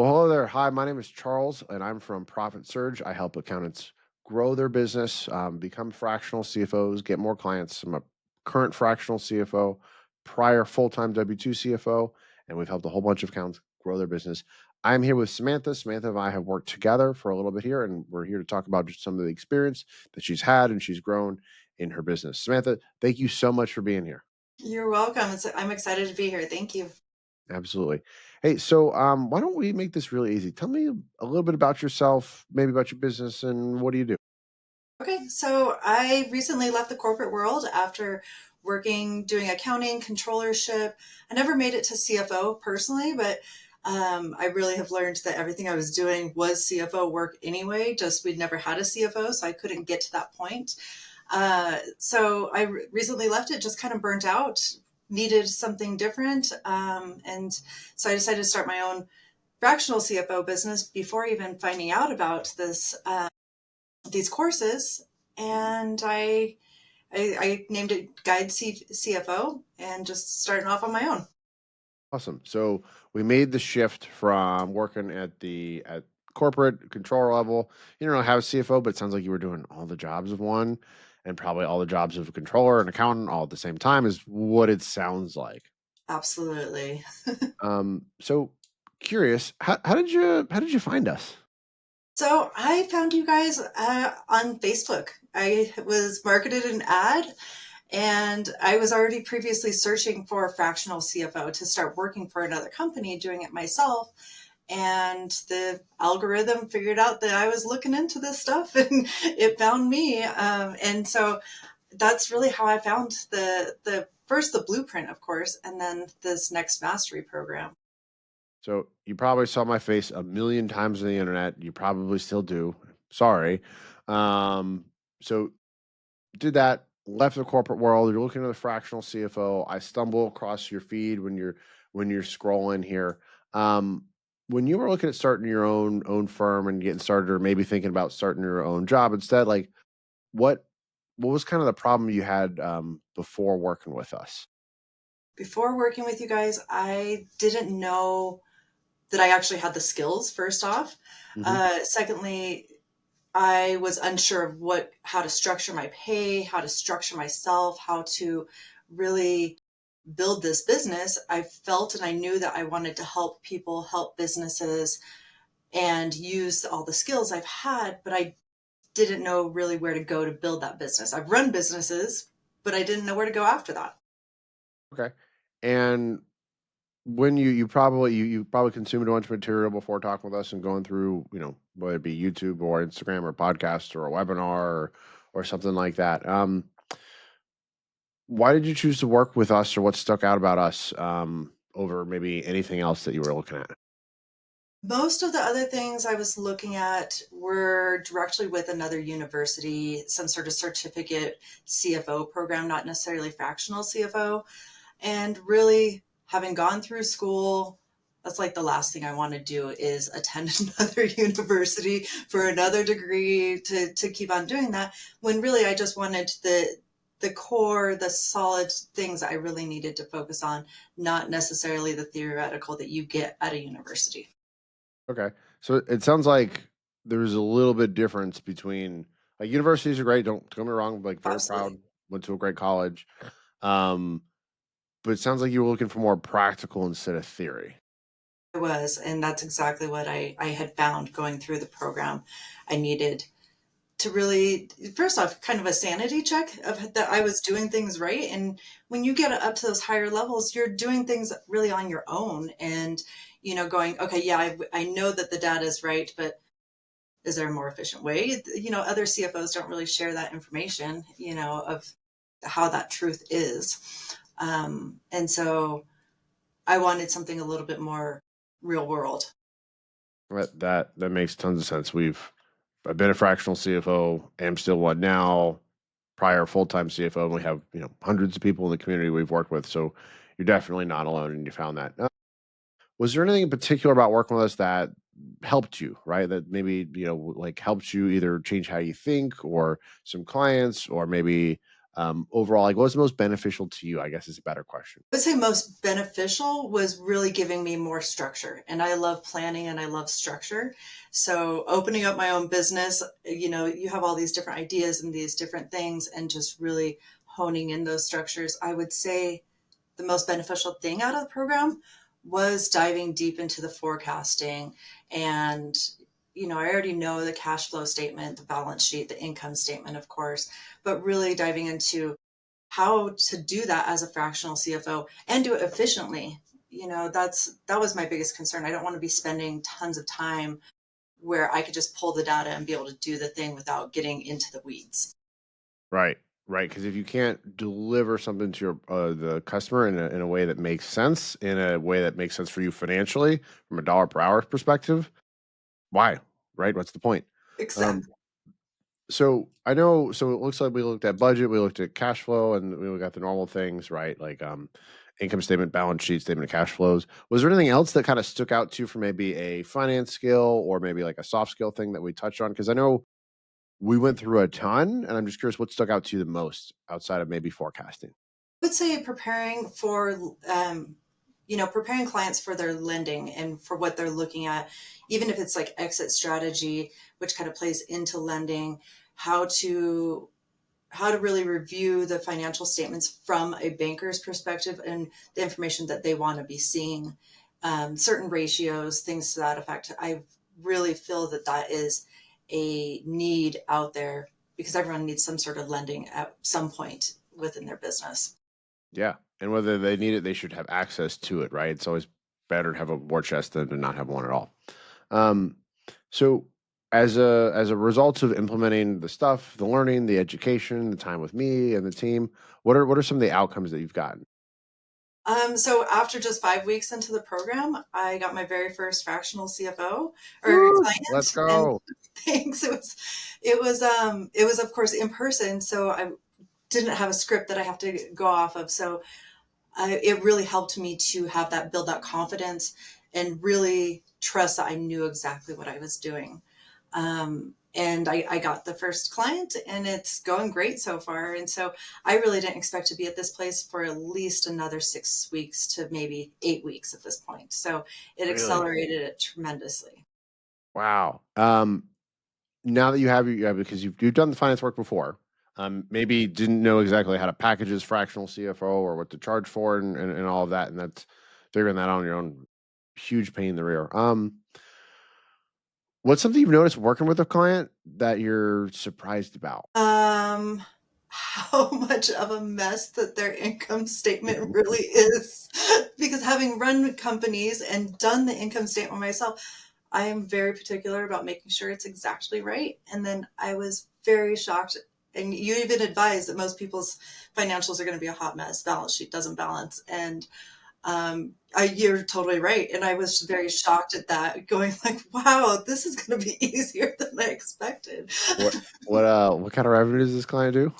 Well, hello there. Hi, my name is Charles, and I'm from Profit Surge. I help accountants grow their business, become fractional CFOs, get more clients. I'm a current fractional CFO, prior full time W 2 CFO, and we've helped a whole bunch of accountants grow their business. I'm here with Samantha. Samantha and I have worked together for a little bit here, and we're here to talk about just some of the experience that she's had and she's grown in her business. Samantha, thank you so much for being here. You're welcome. I'm excited to be here. Thank you. Absolutely. Hey, so why don't we make this really easy? Tell me a little bit about yourself, maybe about your business, and what do you do? Okay, so I recently left the corporate world after working doing accounting, controllership. I never made it to CFO personally, but I really have learned that everything I was doing was CFO work anyway. Just we'd never had a CFO, so I couldn't get to that point. So I recently left it, just kind of burnt out, needed something different, and so I decided to start my own fractional CFO business before even finding out about these courses. And I named it CFO and just starting off on my own. Awesome. So we made the shift from working at corporate controller level. You don't have a CFO, but it sounds like you were doing all the jobs of one and probably all the jobs of a controller and accountant all at the same time is what it sounds like. Absolutely. So curious, how did you find us? So I found you guys on Facebook. I was marketed an ad, and I was already previously searching for a fractional CFO to start working for another company, doing it myself. And the algorithm figured out that I was looking into this stuff, and it found me. And so that's really how I found the first the blueprint, of course, and then this next mastery program. So you probably saw my face a million times on the internet. You probably still do. Sorry. Um, so did that, left the corporate world. You're looking at the fractional CFO. I stumble across your feed when you're scrolling here. Um, when you were looking at starting your own firm and getting started, or maybe thinking about starting your own job instead, like what what was kind of the problem you had before working with us? Before working with you guys, I didn't know that I actually had the skills. First off, Hmm. secondly, I was unsure of how to structure my pay, how to structure myself, how to really build this business. I felt and I knew that I wanted to help people, help businesses, and use all the skills I've had, but I didn't know really where to go to build that business. I've run businesses, but I didn't know where to go after that. Okay. And when you probably consumed a bunch of material before talking with us and going through, whether it be YouTube or Instagram or podcast or a webinar or something like that. Why did you choose to work with us, or what stuck out about us over maybe anything else that you were looking at? Most of the other things I was looking at were directly with another university, some sort of certificate CFO program, not necessarily fractional CFO. And really, having gone through school, that's like the last thing I want to do is attend another university for another degree to keep on doing that. When really I just wanted the core, the solid things I really needed to focus on, not necessarily the theoretical that you get at a university. Okay, so it sounds like there's a little bit difference between, like, universities are great. Don't get me wrong. Like, very Absolutely. proud. Went to a great college, um, but it sounds like you were looking for more practical instead of theory. I was, and that's exactly what I had found going through the program. I needed to really, first off, kind of a sanity check of that I was doing things right. And when you get up to those higher levels, you're doing things really on your own and, going, okay, yeah, I know that the data is right, but is there a more efficient way? Other CFOs don't really share that information, of how that truth is. And so I wanted something a little bit more real world. That makes tons of sense. I've been a fractional CFO, am still one now. Prior full time CFO, and we have hundreds of people in the community we've worked with. So you're definitely not alone, and you found that. Was there anything in particular about working with us that helped you, right? That maybe like helped you either change how you think, or some clients, or maybe overall, like what's most beneficial to you, I guess, is a better question. I would say most beneficial was really giving me more structure. And I love planning and I love structure. So opening up my own business, you have all these different ideas and these different things and just really honing in those structures. I would say the most beneficial thing out of the program was diving deep into the forecasting and I already know the cash flow statement, the balance sheet, the income statement, of course, but really diving into how to do that as a fractional CFO and do it efficiently. That was my biggest concern. I don't want to be spending tons of time where I could just pull the data and be able to do the thing without getting into the weeds. Right. Right. Because if you can't deliver something to your the customer in a way that makes sense, in a way that makes sense for you financially, from a dollar per hour perspective, why? Right? What's the point? Um, Exactly. so I know. So it looks like we looked at budget, we looked at cash flow, and we got the normal things, right? Like income statement, balance sheet, statement of cash flows. Was there anything else that kind of stuck out to you for maybe a finance skill or maybe like a soft skill thing that we touched on? Because I know we went through a ton, and I'm just curious what stuck out to you the most outside of maybe forecasting. Would say preparing clients for their lending and for what they're looking at, even if it's like exit strategy, which kind of plays into lending, how to how to really review the financial statements from a banker's perspective and the information that they want to be seeing, certain ratios, things to that effect. I really feel that that is a need out there because everyone needs some sort of lending at some point within their business. Yeah, and whether they need it, they should have access to it, right? It's always better to have a war chest than to not have one at all. Um, so as a result of implementing the stuff, the learning, the education, the time with me and the team, what are some of the outcomes that you've gotten? So after just 5 weeks into the program, I got my very first fractional CFO or Woo! Let's client, and go. thanks. It was of course in person, so I didn't have a script that I have to go off of. So it really helped me to have that build that confidence and really trust that I knew exactly what I was doing. And I got the first client and it's going great so far. And so I really didn't expect to be at this place for at least another 6 weeks to maybe 8 weeks at this point. So it Really? accelerated it tremendously. Wow. Now that you have yeah, because you've done the finance work before, maybe didn't know exactly how to package as fractional CFO or what to charge for and all of that, and that's figuring that out on your own, huge pain in the rear. What's something you've noticed working with a client that you're surprised about? How much of a mess that their income statement really is. Because having run companies and done the income statement myself, I am very particular about making sure it's exactly right. And then I was very shocked. And you even advised that most people's financials are going to be a hot mess. Balance sheet doesn't balance. And you're totally right. And I was very shocked at that, going like, wow, this is going to be easier than I expected. What what kind of revenue does this client do?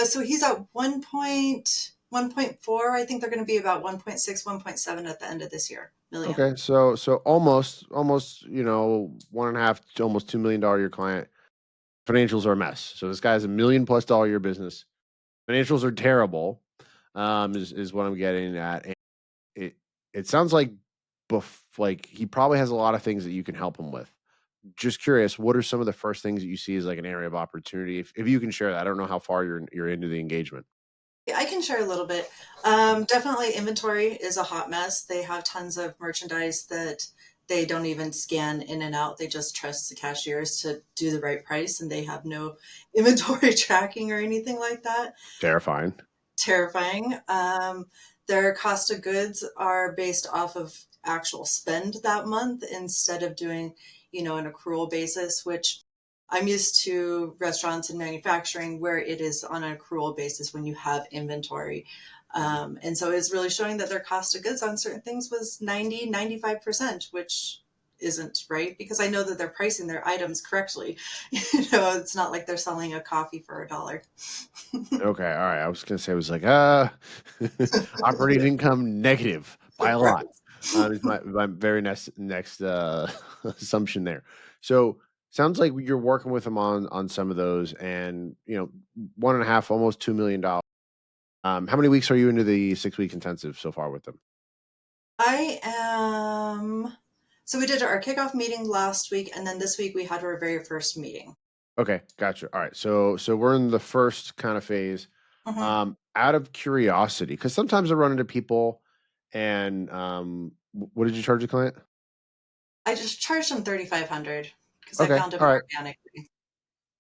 So he's at 1.4. I think they're going to be about 1.6, 1.7 at the end of this year, million. Okay, so almost one and a half to almost $2 million year client. Financials are a mess. So this guy has $1 million+ year business. Financials are terrible. Is what I'm getting at. And it it sounds like like he probably has a lot of things that you can help him with. Just curious, what are some of the first things that you see as like an area of opportunity? If you can share that, I don't know how far you're into the engagement. Yeah, I can share a little bit. Definitely, inventory is a hot mess. They have tons of merchandise that they don't even scan in and out. They just trust the cashiers to do the right price, and they have no inventory tracking or anything like that. Terrifying. Terrifying. Their cost of goods are based off of actual spend that month instead of doing, an accrual basis, which I'm used to restaurants and manufacturing where it is on an accrual basis when you have inventory. And so it's really showing that their cost of goods on certain things was 95%, which isn't right because I know that they're pricing their items correctly. It's not like they're selling a coffee for $1. Okay, all right. I was gonna say it was like operating income negative by a lot. Right. Is my very next assumption there. So Sounds like you're working with them on some of those, and, 1.5, almost $2 million. How many weeks are you into the 6-week intensive so far with them? I am. So we did our kickoff meeting last week, and then this week we had our very first meeting. Okay, gotcha. All right, so we're in the first kind of phase. Mhm. Out of curiosity, because sometimes I run into people, and what did you charge the client? I just charged them 3,500 because I Okay, found him all right, organically.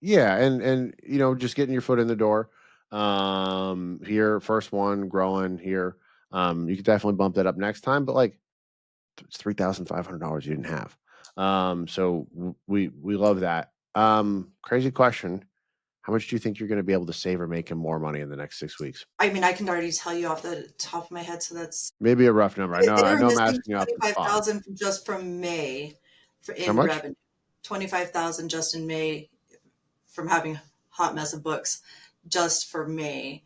yeah, and just getting your foot in the door. Here, first one growing here. You could definitely bump that up next time, but like it's $3,500 you didn't have. So we love that. Crazy question. How much do you think you're going to be able to save or make him more money in the next 6 weeks? I mean, I can already tell you off the top of my head, so that's Maybe a rough number. I know they I were know I'm missing asking you off the spot. 25,000 just from May How in much? revenue. 25,000 just in May from having hot mess of books just for May.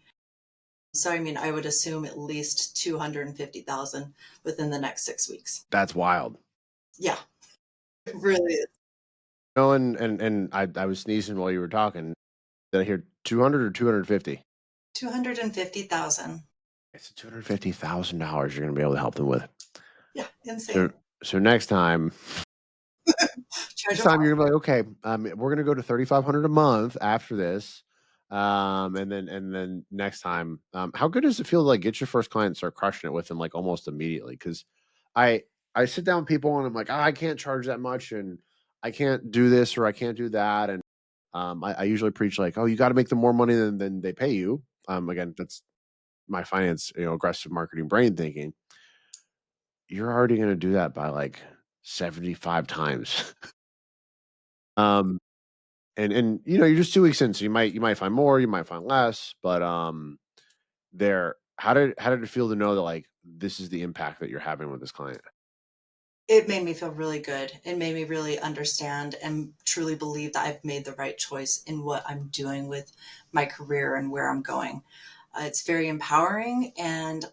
So I mean, I would assume at least 250,000 within the next 6 weeks. That's wild. Yeah, it really is. No, and I was sneezing while you were talking. Did I hear 200 or 250? 250,000. It's $250,000 you're going to be able to help them with. Yeah, So insane. so Charge next them time more. you're gonna be like, okay, we're gonna go to 3,500 a month after this, and then next time, how good does it feel to like get your first client and start crushing it with them like almost immediately? Because I I sit down with people and I'm like, I can't charge that much, and I can't do this or I can't do that, and I usually preach like, oh, you got to make them more money than they pay you. Again, that's my finance, aggressive marketing brain thinking. You're already gonna do that by like 75 times. um, and you're just 2 weeks in, so you might find more, you might find less, but, there how did it feel to know that, like, this is the impact that you're having with this client? It made me feel really good. It made me really understand and truly believe that I've made the right choice in what I'm doing with my career and where I'm going. It's very empowering, and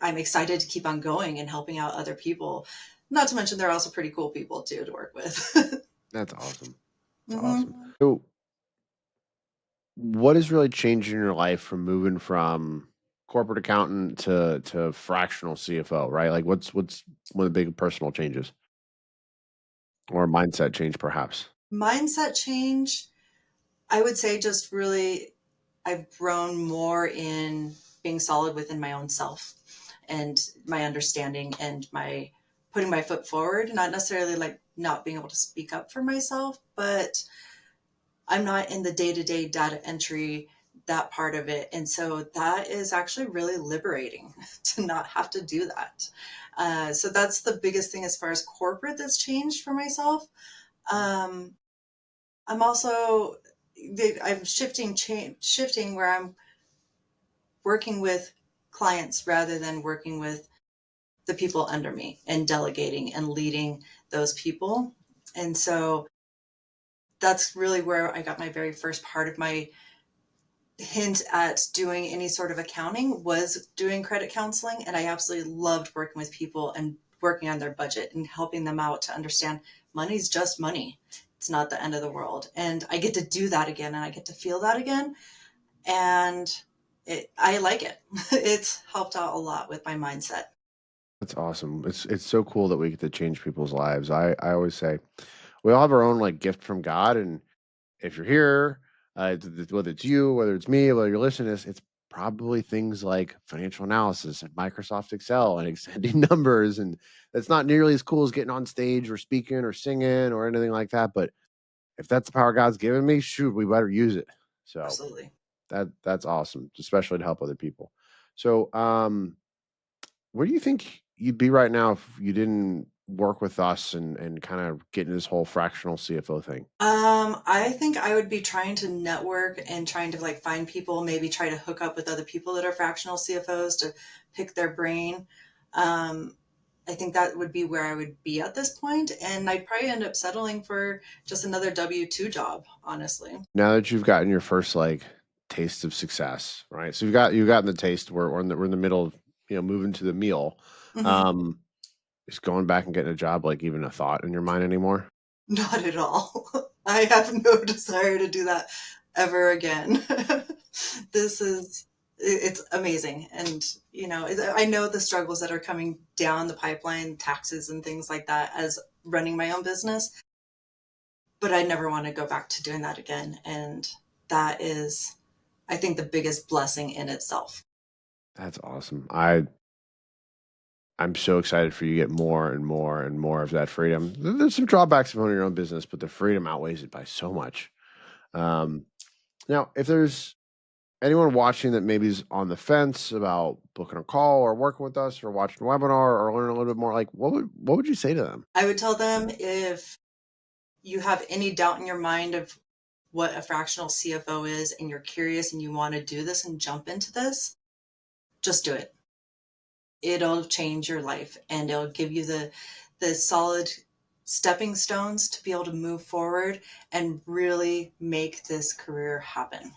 I'm excited to keep on going and helping out other people. Not to mention, they're also pretty cool people too to work with. That's awesome. That's awesome. Hmm. So, what has really changed in your life from moving from corporate accountant to fractional CFO, right? Like, what's one of the big personal changes or mindset change, perhaps? Mindset change, I would say, just really, I've grown more in being solid within my own self and my understanding and my putting my foot forward, not necessarily like not being able to speak up for myself, but I'm not in the day-to-day data entry, that part of it. And so that is actually really liberating to not have to do that. So that's the biggest thing as far as corporate that's changed for myself. Um, I'm also I'm shifting where I'm working with clients rather than working with the people under me and delegating and leading those people. And so that's really where I got my very first part of my hint at doing any sort of accounting was doing credit counseling. And I absolutely loved working with people and working on their budget and helping them out to understand money's just money. It's not the end of the world. And I get to do that again and I get to feel that again. And I like it. It's helped out a lot with my mindset. That's awesome. It's so cool that we get to change people's lives. I always say we all have our own like gift from God, and if you're here, whether it's you, whether it's me, whether you're listening to this, it's probably things like financial analysis and Microsoft Excel and extending numbers, and that's not nearly as cool as getting on stage or speaking or singing or anything like that. But if that's the power God's given me, shoot, we better use it. So Absolutely. that's awesome, especially to help other people. So, where do you think you'd be right now if you didn't work with us and kind of get into this whole fractional CFO thing? I think I would be trying to network and trying to like find people, maybe try to hook up with other people that are fractional CFOs to pick their brain. Um, I think that would be where I would be at this point, and I'd probably end up settling for just another W-2 job, honestly. Now that you've gotten your first like taste of success, right? So you've gotten the taste. We're in the middle of moving to the meal. Hmm. Um, is going back and getting a job like even a thought in your mind anymore? Not at all. I have no desire to do that ever again. This is it's amazing, and, I know the struggles that are coming down the pipeline, taxes and things like that as running my own business, but I never wanna go back to doing that again, and that is, I think, the biggest blessing in itself. That's awesome. I'm so excited for you to get more and more and more of that freedom. There's some drawbacks of owning your own business, but the freedom outweighs it by so much. Um, Now, if there's anyone watching that maybe is on the fence about booking a call or working with us or watching a webinar or learning a little bit more, like what would you say to them? I would tell them, if you have any doubt in your mind of what a fractional CFO is and you're curious and you wanna do this and jump into this, just do it. It'll change your life, and it'll give you the solid stepping stones to be able to move forward and really make this career happen.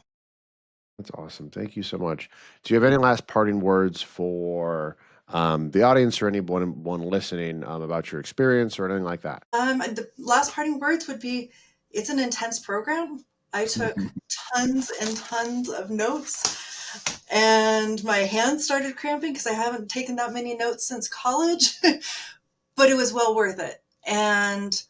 That's awesome. Thank you so much. Do you have any last parting words for the audience or anyone listening about your experience or anything like that? The last parting words would be, it's an intense program. I took tons and tons of notes, and my hands started cramping because I haven't taken that many notes since college, but it was well worth it. And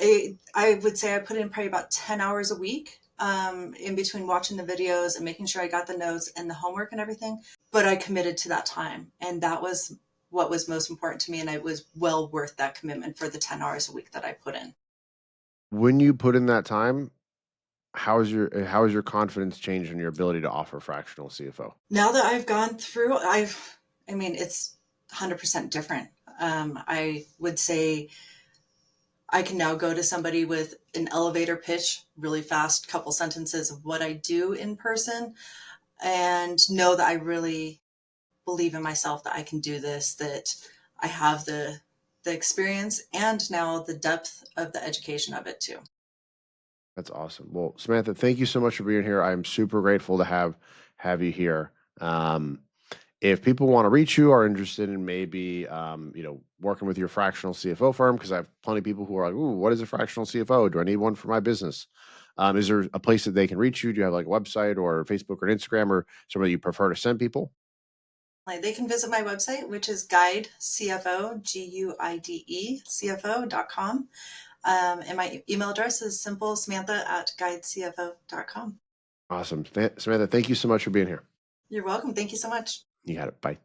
I would say I put in probably about 10 hours a week, in between watching the videos and making sure I got the notes and the homework and everything. But I committed to that time. And that was what was most important to me. And it was well worth that commitment for the 10 hours a week that I put in. When you put in that time, how is your confidence changed in your ability to offer fractional CFO? Now that I've gone through, I mean, it's 100% different. I would say I can now go to somebody with an elevator pitch, really fast, couple sentences of what I do in person, and know that I really believe in myself, that I can do this, that I have the experience and now the depth of the education of it too. That's awesome. Well, Samantha, thank you so much for being here. I'm super grateful to have you here. If people want to reach you, are interested in maybe working with your fractional CFO firm, because I have plenty of people who are like, "Ooh, what is a fractional CFO? Do I need one for my business?" Is there a place that they can reach you? Do you have like a website or Facebook or Instagram or somewhere you prefer to send people? Like, they can visit my website, which is guide CFO, GUIDE CFO.com. And my email address is simple Samantha at guidecfo.com. Awesome, Samantha. Thank you so much for being here. You're welcome. Thank you so much. You got it. Bye.